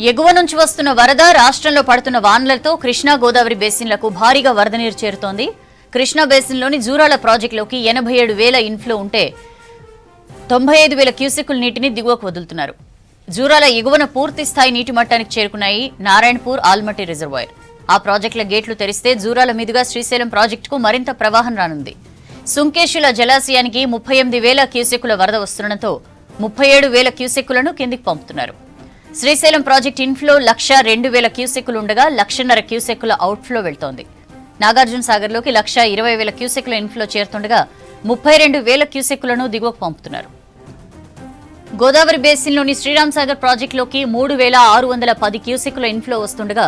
ఎగువ నుంచి వస్తున్న వరద రాష్ట్రంలో పడుతున్న వానలతో కృష్ణా గోదావరి బేసిన్లకు భారీగా వరద నీరు చేరుతోంది. కృష్ణా బేసిన్లోని జూరాల ప్రాజెక్టులోకి 87,000 ఇన్ఫ్లో ఉంటే 95,000 క్యూసెక్కుల నీటిని దిగువకు వదులుతున్నారు. జూరాల ఎగువన పూర్తి స్థాయి నీటి మట్టానికి చేరుకున్నాయి నారాయణపూర్ ఆల్మట్టి రిజర్వాయర్. ఆ ప్రాజెక్టుల గేట్లు తెరిస్తే జూరాల మీదుగా శ్రీశైలం ప్రాజెక్టుకు మరింత ప్రవాహం రానుంది. సుంకేశుల జలాశయానికి 38,000 క్యూసెక్కుల వరద వస్తుండటంతో 37,000 క్యూసెక్కులను కిందికి పంపుతున్నారు. శ్రీశైలం ప్రాజెక్టు ఇన్ఫ్లో 102,000 క్యూసెక్కులు ఉండగా 1,50,000 క్యూసెక్కుల అవుట్ఫ్లో వెళ్తోంది. నాగార్జున సాగర్లోకి 120,000 క్యూసెక్కుల ఇన్ఫ్లో చేరుతుండగా 32,000 క్యూసెక్కులను దిగువకు పంపుతున్నారు. గోదావరి బేసిన్లోని శ్రీరామ్ సాగర్ ప్రాజెక్టులోకి 3,610 క్యూసెక్కుల ఇన్ఫ్లో వస్తుండగా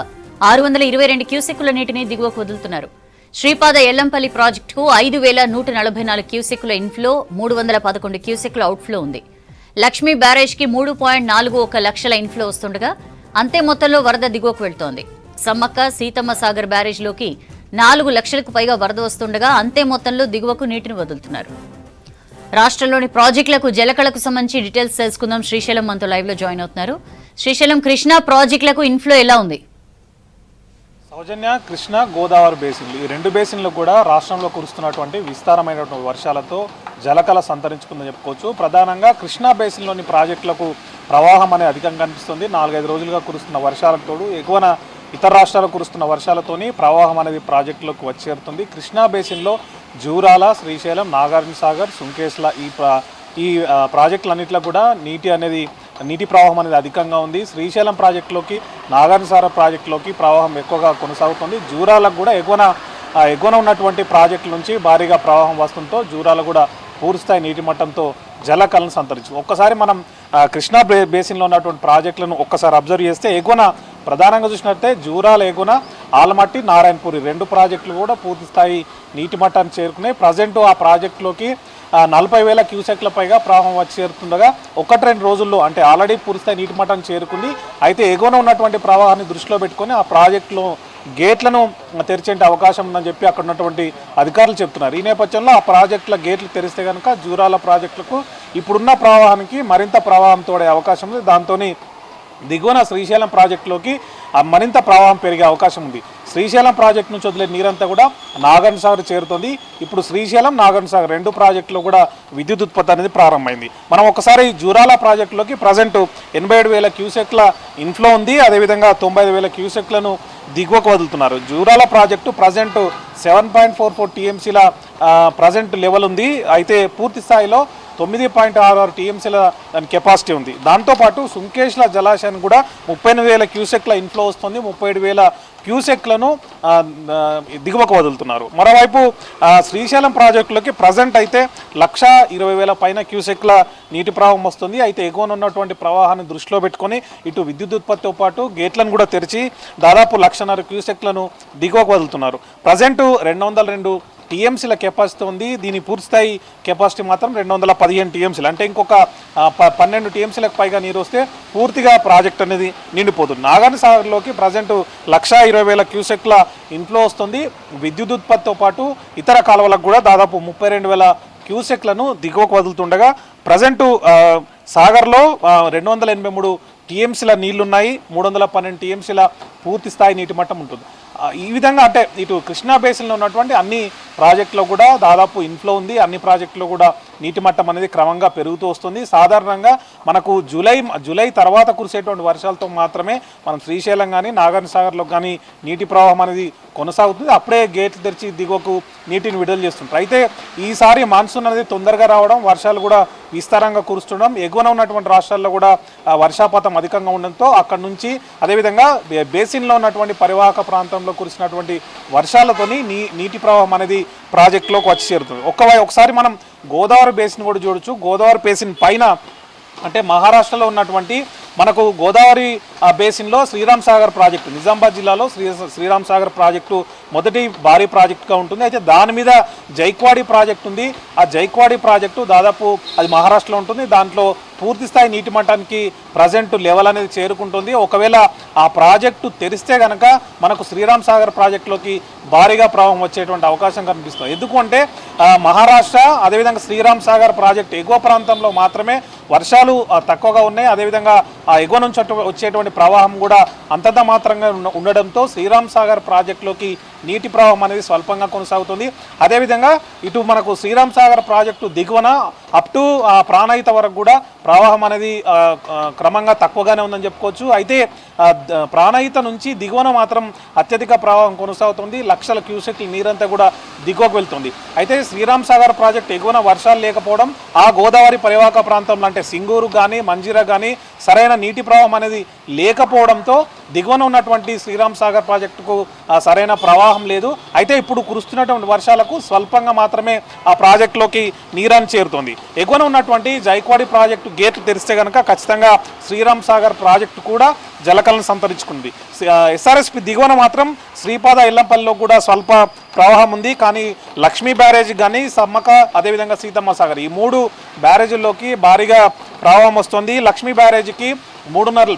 622 క్యూసెక్కుల నీటిని దిగువకు వదులుతున్నారు. శ్రీపాద ఎల్లంపల్లి ప్రాజెక్టుకు 5,144 క్యూసెక్కుల ఇన్ఫ్లో 311 క్యూసెక్కుల అవుట్ఫ్లో ఉంది. లక్ష్మీ బ్యారేజ్కి 3.41 లక్షల ఇన్ఫ్లో వస్తుండగా అంతే మొత్తంలో వరద దిగువకు వెళ్తోంది. సమ్మక్క సీతమ్మ సాగర్ బ్యారేజ్లోకి 4 లక్షలకు పైగా వరద వస్తుండగా అంతే మొత్తంలో దిగువకు నీటిని వదులుతున్నారు. రాష్ట్రంలోని ప్రాజెక్టులకు జలకళకు సంబంధించి డీటెయిల్స్ తెలుసుకుందాం. శ్రీశైలం మనతో లైవ్ లో జాయిన్ అవుతున్నారు. శ్రీశైలం కృష్ణా ప్రాజెక్టులకు ఇన్ఫ్లో ఎలా ఉంది? సౌజన్య, కృష్ణా గోదావరి బేసిన్లు ఈ రెండు బేసిన్లు కూడా రాష్ట్రంలో కురుస్తున్నటువంటి విస్తారమైనటువంటి వర్షాలతో జలకళ సంతరించుకుందని చెప్పుకోవచ్చు. ప్రధానంగా కృష్ణా బేసిన్లోని ప్రాజెక్టులకు ప్రవాహం అనేది అధికంగా కనిపిస్తుంది. 4-5 రోజులుగా కురుస్తున్న వర్షాలకు తోడు ఎగువన ఇతర రాష్ట్రాలకు కురుస్తున్న వర్షాలతోని ప్రవాహం అనేది ప్రాజెక్టులకు వచ్చేరుతుంది. కృష్ణా బేసిన్లో జూరాల, శ్రీశైలం, నాగార్జున సాగర్, సుంకేశ్ల ఈ ప్రాజెక్టులన్నింటిలో కూడా నీటి ప్రవాహం అనేది అధికంగా ఉంది. శ్రీశైలం ప్రాజెక్టులోకి, నాగార్జున సాగర్ ప్రాజెక్టులోకి ప్రవాహం ఎక్కువగా కొనసాగుతుంది. జూరాలకు కూడా ఎగువన ఉన్నటువంటి ప్రాజెక్టుల నుంచి భారీగా ప్రవాహం వస్తుందో జూరాల కూడా పూర్తిస్థాయి నీటి మట్టంతో జలకళను సంతరించు. ఒక్కసారి మనం కృష్ణా బేసిన్లో ఉన్నటువంటి ప్రాజెక్టులను ఒక్కసారి అబ్జర్వ్ చేస్తే ఎగువన ప్రధానంగా చూసినట్టే జూరాల ఎగువన ఆలమట్టి, నారాయణపూర్ 2 ప్రాజెక్టులు కూడా పూర్తిస్థాయి నీటి మట్టాన్ని చేరుకున్నాయి. ప్రజెంట్ ఆ ప్రాజెక్టులోకి 40,000 క్యూసెక్ల పైగా ప్రవాహం వచ్చి చేరుతుండగా 1-2 రోజుల్లో అంటే ఆల్రెడీ పూర్తిస్థాయి నీటి మట్టాన్ని చేరుకుంది. అయితే ఎగువన ఉన్నటువంటి ప్రవాహాన్ని దృష్టిలో పెట్టుకొని ఆ ప్రాజెక్టులో గేట్లను తెరిచే అవకాశం ఉందని చెప్పి అక్కడ ఉన్నటువంటి అధికారులు చెప్తున్నారు. ఈ నేపథ్యంలో ఆ ప్రాజెక్టుల గేట్లు తెరిస్తే కనుక జూరాల ప్రాజెక్టులకు ఇప్పుడున్న ప్రవాహానికి మరింత ప్రవాహం తోడే అవకాశం ఉంది. దాంతో దిగువన శ్రీశైలం ప్రాజెక్టులోకి మరింత ప్రవాహం పెరిగే అవకాశం ఉంది. శ్రీశైలం ప్రాజెక్టు నుంచి వదిలే నీరంతా కూడా నాగార్జున సాగర్ చేరుతుంది. ఇప్పుడు శ్రీశైలం, నాగార్జున సాగర్ 2 ప్రాజెక్టులో కూడా విద్యుత్ ఉత్పత్తి అనేది ప్రారంభమైంది. మనం ఒకసారి జూరాల ప్రాజెక్టులోకి ప్రజెంట్ 87,000 క్యూసెక్ల ఇన్ఫ్లో ఉంది. అదేవిధంగా 95,000 క్యూసెక్లను దిగువకు వదులుతున్నారు. జూరాల ప్రాజెక్టు ప్రజెంట్ 7.44 టీఎంసీల ప్రజెంట్ లెవెల్ ఉంది. అయితే పూర్తి స్థాయిలో 9.66 టీఎంసీల దాని కెపాసిటీ ఉంది. దాంతోపాటు సుంకేశ్ల జలాశయానికి కూడా 38,000 క్యూసెక్ల ఇన్ఫ్లో వస్తుంది. 37,000 క్యూసెక్లను దిగువకు వదులుతున్నారు. మరోవైపు శ్రీశైలం ప్రాజెక్టులోకి ప్రజెంట్ అయితే 120,000 పైన క్యూసెక్ల నీటి ప్రవాహం వస్తుంది. అయితే ఎగువన ఉన్నటువంటి ప్రవాహాన్ని దృష్టిలో పెట్టుకొని ఇటు విద్యుత్ ఉత్పత్తితో పాటు గేట్లను కూడా తెరిచి దాదాపు 1,50,000 క్యూసెక్లను దిగువకు వదులుతున్నారు. ప్రజెంట్ 202 టీఎంసీల కెపాసిటీ ఉంది. దీని పూర్తిస్థాయి కెపాసిటీ మాత్రం 215 టీఎంసీలు, అంటే ఇంకొక 12 టీఎంసీలకు పైగా నీరు వస్తే పూర్తిగా ప్రాజెక్ట్ అనేది నిండిపోతుంది. నాగార్జున సాగర్లోకి ప్రజెంట్ 120,000 క్యూసెక్ల ఇన్ఫ్లో వస్తుంది. విద్యుత్ ఉత్పత్తితో పాటు ఇతర కాలువలకు కూడా దాదాపు 32,000 క్యూసెక్లను దిగువకు వదులుతుండగా ప్రజెంట్ సాగర్లో 283 టీఎంసీల నీళ్లున్నాయి. 312 టీఎంసీల పూర్తి స్థాయి నీటి మట్టం ఉంటుంది. ఈ విధంగా అంటే ఇటు కృష్ణా బేసిన్లో ఉన్నటువంటి అన్ని ప్రాజెక్టులో కూడా దాదాపు ఇన్ఫ్లో ఉంది. అన్ని ప్రాజెక్టులో కూడా నీటి మట్టం అనేది క్రమంగా పెరుగుతూ వస్తుంది. సాధారణంగా మనకు జూలై తర్వాత కురిసేటువంటి వర్షాలతో మాత్రమే మనం శ్రీశైలం కానీ, నాగార్జున సాగర్లో కానీ నీటి ప్రవాహం అనేది కొనసాగుతుంది. అప్పుడే గేట్లు తెరిచి దిగువకు నీటిని విడుదల చేస్తుంటారు. అయితే ఈసారి మాన్సూన్ అనేది తొందరగా రావడం, వర్షాలు కూడా విస్తారంగా కురుస్తుండడం, ఎగువన ఉన్నటువంటి రాష్ట్రాల్లో కూడా వర్షాపాతం అధికంగా ఉండడంతో అక్కడ నుంచి అదేవిధంగా బేసిన్లో ఉన్నటువంటి పరివాహక ప్రాంతంలో కురిసినటువంటి వర్షాలతోని నీటి ప్రవాహం అనేది ప్రాజెక్టులోకి వచ్చి చేరుతుంది. ఒకసారి మనం గోదావరి బేసిన్ కూడా చూడొచ్చు. గోదావరి బేసిన్ పైన అంటే మహారాష్ట్రలో ఉన్నటువంటి మనకు గోదావరి బేసిన్లో శ్రీరామ్ సాగర్ ప్రాజెక్టు, నిజామాబాద్ జిల్లాలో శ్రీరామ్ సాగర్ ప్రాజెక్టు మొదటి భారీ ప్రాజెక్టుగా ఉంటుంది. అయితే దాని మీద జైక్వాడి ప్రాజెక్టు ఉంది. ఆ జైక్వాడి ప్రాజెక్టు దాదాపు అది మహారాష్ట్రలో ఉంటుంది. దాంట్లో పూర్తి స్థాయి నీటి మట్టానికి ప్రజెంట్ లెవెల్ అనేది చేరుకుంటుంది. ఒకవేళ ఆ ప్రాజెక్టు తెరిస్తే కనుక మనకు శ్రీరామ్ సాగర్ ప్రాజెక్టులోకి భారీగా ప్రవాహం వచ్చేటువంటి అవకాశం కనిపిస్తుంది. ఎందుకంటే మహారాష్ట్ర అదేవిధంగా శ్రీరామ్ సాగర్ ప్రాజెక్టు ఎగువ ప్రాంతంలో మాత్రమే వర్షాలు తక్కువగా ఉన్నాయి. అదేవిధంగా ఆ ఎగువ నుంచి వచ్చేటువంటి ప్రవాహం కూడా అంతంత మాత్రంగా ఉండడంతో శ్రీరామ్ సాగర్ ప్రాజెక్టులోకి నీటి ప్రవాహం అనేది స్వల్పంగా కొనసాగుతుంది. అదేవిధంగా ఇటు మనకు శ్రీరామ్ సాగర్ ప్రాజెక్టు దిగువన అప్ టు ప్రాణహిత వరకు కూడా ప్రవాహం అనేది క్రమంగా తక్కువగానే ఉందని చెప్పుకోవచ్చు. అయితే ప్రాణహిత నుంచి దిగువన మాత్రం అత్యధిక ప్రవాహం కొనసాగుతుంది. లక్షల క్యూసెక్ల నీరంతా కూడా దిగువకు వెళ్తుంది. అయితే శ్రీరామ్ సాగర్ ప్రాజెక్టు ఎగువన వర్షాలు లేకపోవడం, ఆ గోదావరి పరివాహక ప్రాంతంలో అంటే సింగూరు కానీ మంజీరా కానీ సరైన నీటి ప్రవాహం అనేది లేకపోవడంతో దిగువన ఉన్నటువంటి శ్రీరామ్ సాగర్ ప్రాజెక్టుకు సరైన ప్రవాహం లేదు. అయితే ఇప్పుడు కురుస్తున్నటువంటి వర్షాలకు స్వల్పంగా మాత్రమే ఆ ప్రాజెక్టులోకి నీరని చేరుతుంది. ఎగువన ఉన్నటువంటి జైక్వాడి ప్రాజెక్టు గేట్లు తెరిస్తే కనుక ఖచ్చితంగా శ్రీరామ్ సాగర్ ప్రాజెక్టు కూడా జలకలను సంతరించుకుంది. ఎస్ఆర్ఎస్పి దిగువన మాత్రం శ్రీపాద ఇల్లంపల్లిలో కూడా స్వల్ప ప్రవాహం ఉంది. కానీ లక్ష్మీ బ్యారేజ్ కానీ సమ్మక అదేవిధంగా సీతమ్మ సాగర్ ఈ 3 బ్యారేజీల్లోకి భారీగా ప్రవాహం వస్తుంది. లక్ష్మీ బ్యారేజీకి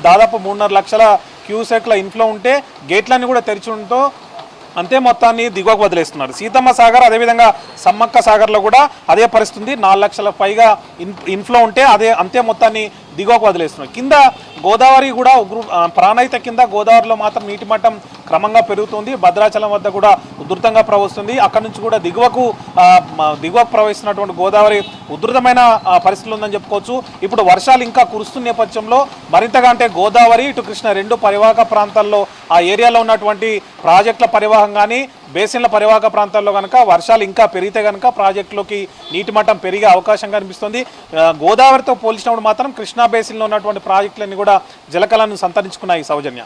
దాదాపు 3.5 లక్షల క్యూసెక్ల ఇన్ఫ్లో ఉంటే గేట్లన్నీ కూడా తెరిచి ఉండటంతో అంతే మొత్తాన్ని దిగువకు వదిలేస్తున్నారు. సీతమ్మ సాగర్ అదేవిధంగా సమ్మక్క సాగర్లో కూడా అదే పరిస్థితి. 4 లక్షల పైగా ఇన్ఫ్లో ఉంటే అంతే మొత్తాన్ని దిగువకు వదిలేస్తున్నారు. కింద గోదావరి కూడా ప్రాణహిత కింద గోదావరిలో మాత్రం నీటి మట్టం క్రమంగా పెరుగుతుంది. భద్రాచలం వద్ద కూడా ఉధృతంగా ప్రవహిస్తుంది. అక్కడ నుంచి కూడా దిగువకు ప్రవహిస్తున్నటువంటి గోదావరి ఉధృతమైన పరిస్థితులు ఉందని చెప్పుకోవచ్చు. ఇప్పుడు వర్షాలు ఇంకా కురుస్తున్న నేపథ్యంలో మరింతగా అంటే గోదావరి ఇటు కృష్ణ 2 పరివాహక ప్రాంతాల్లో ఆ ఏరియాలో ఉన్నటువంటి ప్రాజెక్టుల పరివాహం కానీ బేసిన్ల పరివాహక ప్రాంతాల్లో కనుక వర్షాలు ఇంకా పెరిగితే కనుక ప్రాజెక్టులోకి నీటి మట్టం పెరిగే అవకాశం కనిపిస్తుంది. గోదావరితో పోల్చినప్పుడు మాత్రం కృష్ణా బేసిన్లో ఉన్నటువంటి ప్రాజెక్టులన్నీ కూడా జలకలను సంతరించుకున్నాయి. సౌజన్య.